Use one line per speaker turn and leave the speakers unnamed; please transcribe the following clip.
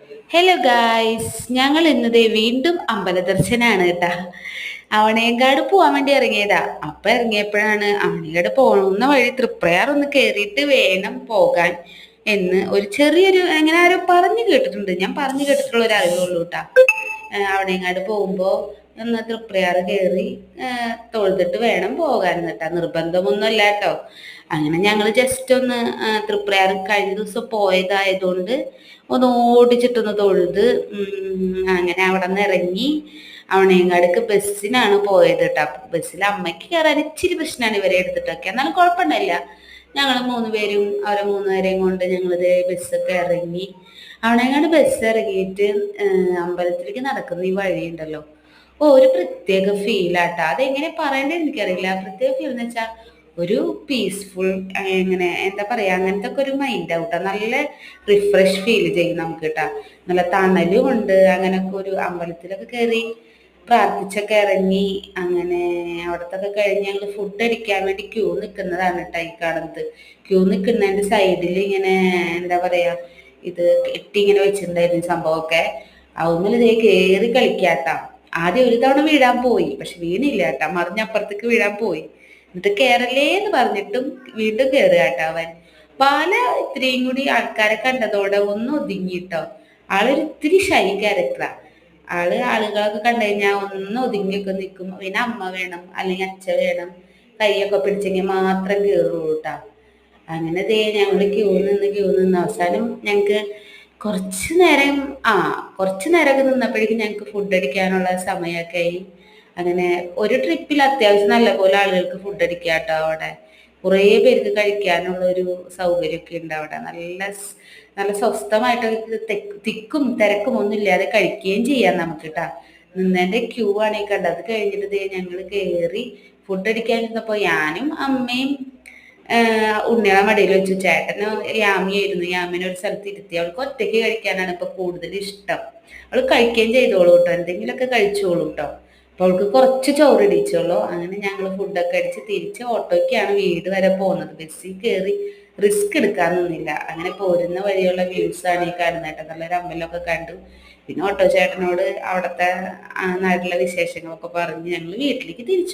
Hello guys, ഞങ്ങൾ ഇന്നതേ വീണ്ടും അമ്പല ദർശനാണ് കേട്ടാ. അവണേങ്കാട് പോവാൻ വേണ്ടി ഇറങ്ങിയതാ. അപ്പൊ ഇറങ്ങിയപ്പോഴാണ് അവണേങ്കാട് പോകുന്ന വഴി തൃപ്രയാർ ഒന്ന് കേറിയിട്ട് വേണം പോകാൻ എന്ന് ഒരു ചെറിയൊരു എങ്ങനെ ആരോ പറഞ്ഞു കേട്ടിട്ടുണ്ട്. ഞാൻ പറഞ്ഞു കേട്ടിട്ടുള്ള ഒരു അറിവുള്ളൂ കേട്ടാ. അവണേങ്കാട് പോകുമ്പോ ഒന്ന് തൃപ്രയാർ കയറി തൊഴുതിട്ട് വേണം പോകാൻ കേട്ടാ. നിർബന്ധമൊന്നുമല്ല കേട്ടോ. അങ്ങനെ ഞങ്ങൾ ജസ്റ്റ് ഒന്ന് തൃപ്രയാർ കഴിഞ്ഞ ദിവസം പോയതായതുകൊണ്ട് ഒന്ന് ഓടിച്ചിട്ടൊന്ന് തൊഴുത് അങ്ങനെ അവിടെ നിന്ന് ഇറങ്ങി അവണേങ്കാടേക്ക് ബസ്സിനാണ് പോയത് കേട്ടോ. ബസ്സിൽ അമ്മയ്ക്ക് കയറാൻ ഇച്ചിരി പ്രശ്നമാണ് ഇവരെ എടുത്തിട്ടൊക്കെ, എന്നാലും കുഴപ്പമുണ്ടായില്ല. ഞങ്ങൾ മൂന്ന് പേരും അവരെ മൂന്ന് പേരെയും കൊണ്ട് ഞങ്ങളിത് ബസ്സൊക്കെ ഇറങ്ങി. അവണേങ്കാട് ബസ് ഇറങ്ങിയിട്ട് അമ്പലത്തിലേക്ക് നടക്കുന്ന ഈ വഴിയുണ്ടല്ലോ, ഒരു പ്രത്യേക ഫീലാട്ടോ. അതെങ്ങനെ പറയേണ്ടത് എനിക്കറിയില്ല. പ്രത്യേക ഫീൽ എന്ന് വെച്ചാൽ ഒരു പീസ്ഫുൾ, എങ്ങനെ എന്താ പറയാ, അങ്ങനത്തെ ഒക്കെ ഒരു മൈൻഡ് ഔട്ടാ. നല്ല റിഫ്രഷ് ഫീൽ ചെയ്യും നമുക്ക് കേട്ടാ. നല്ല തണലും ഉണ്ട്. അങ്ങനെയൊക്കെ ഒരു അമ്പലത്തിലൊക്കെ കയറി പ്രാർത്ഥിച്ചൊക്കെ ഇറങ്ങി. അങ്ങനെ അവിടത്തൊക്കെ കഴിഞ്ഞ് ഞങ്ങൾ ഫുഡ് അടിക്കാൻ വേണ്ടി ക്യൂ നിൽക്കുന്നതാണ് കേട്ടോ ഈ കാണുന്നത്. ക്യൂ നിൽക്കുന്നതിന്റെ സൈഡിൽ ഇങ്ങനെ എന്താ പറയാ, ഇത് കെട്ടി ഇങ്ങനെ വെച്ചിട്ടുണ്ടായിരുന്നു സംഭവമൊക്കെ. അതൊന്നും ഇതേ കയറി കളിക്കാട്ടാ. ആദ്യം ഒരു തവണ വീഴാൻ പോയി, പക്ഷെ വീണില്ല കേട്ടാ, മറിഞ്ഞപ്പുറത്തേക്ക് വീഴാൻ പോയി. എന്നിട്ട് കേറല്ലേ എന്ന് പറഞ്ഞിട്ടും വീണ്ടും കയറുക കേട്ടോ അവൻ. ബാല ഇത്രയും കൂടി ആൾക്കാരെ കണ്ടതോടെ ഒന്ന് ഒതുങ്ങിട്ടോ. ആളൊരു ഇത്തിരി ഷൈ ക്യാരക്ടറാ. ആളുകളൊക്കെ കണ്ടു കഴിഞ്ഞാൽ ഒന്ന് ഒതുങ്ങിയൊക്കെ നിൽക്കും. പിന്നെ അമ്മ വേണം അല്ലെങ്കിൽ അച്ഛൻ വേണം, കൈയൊക്കെ പിടിച്ചെങ്കിൽ മാത്രം കയറുള്ളൂ കേട്ടാ. അങ്ങനെ ദേ ഞങ്ങൾ ക്യൂ നിന്ന് അവസാനം ഞങ്ങൾക്ക് കുറച്ച് നേരം കുറച്ച് നേരമൊക്കെ നിന്നപ്പോഴേക്കും ഞങ്ങൾക്ക് ഫുഡ് അടിക്കാനുള്ള സമയമൊക്കെ ആയി. അങ്ങനെ ഒരു ട്രിപ്പിൽ അത്യാവശ്യം നല്ലപോലെ ആളുകൾക്ക് ഫുഡ് അടിക്കാം കേട്ടോ. അവിടെ കുറേ പേർക്ക് കഴിക്കാനുള്ള ഒരു സൗകര്യമൊക്കെ ഉണ്ട് അവിടെ. നല്ല സ്വസ്ഥമായിട്ട് തിക്കും തിരക്കും ഒന്നും ഇല്ലാതെ കഴിക്കുകയും ചെയ്യാം നമുക്ക് കേട്ടാ. നിന്നതിന്റെ ക്യൂ ആണ് ഈ കണ്ടത്. അത് കഴിഞ്ഞിട്ട് ഞങ്ങൾ കയറി ഫുഡ് അടിക്കാൻ ഇരുന്നപ്പോൾ ഞാനും അമ്മയും ഉണ്ണിയുടെ മടിയിൽ വെച്ചു. ചേട്ടന് യാമിയായിരുന്നു. യാമിനെ ഒരു സ്ഥലത്ത് ഇരുത്തി. അവൾക്ക് ഒറ്റയ്ക്ക് കഴിക്കാനാണ് ഇപ്പൊ കൂടുതൽ ഇഷ്ടം. അവൾ കഴിക്കുകയും ചെയ്തോളൂ കേട്ടോ, എന്തെങ്കിലുമൊക്കെ കഴിച്ചോളൂ കേട്ടോ. അപ്പൊ അവൾക്ക് കുറച്ച് ചോറ് ഇടിച്ചോളൂ. അങ്ങനെ ഞങ്ങൾ ഫുഡൊക്കെ അടിച്ച് തിരിച്ച് ഓട്ടോയ്ക്കാണ് വീട് വരെ പോകുന്നത്. ബസ്സിൽ കയറി റിസ്ക് എടുക്കാൻ നിന്നില്ല. അങ്ങനെ പോരുന്ന വഴിയുള്ള വ്യൂസ് ആണ് ഈ കാണുന്നത് കേട്ടോ. നല്ലൊരു അമ്പലമൊക്കെ കണ്ടു. പിന്നെ ഓട്ടോ ചേട്ടനോട് അവിടുത്തെ നാട്ടിലെ വിശേഷങ്ങളൊക്കെ പറഞ്ഞ് ഞങ്ങൾ വീട്ടിലേക്ക് തിരിച്ചു.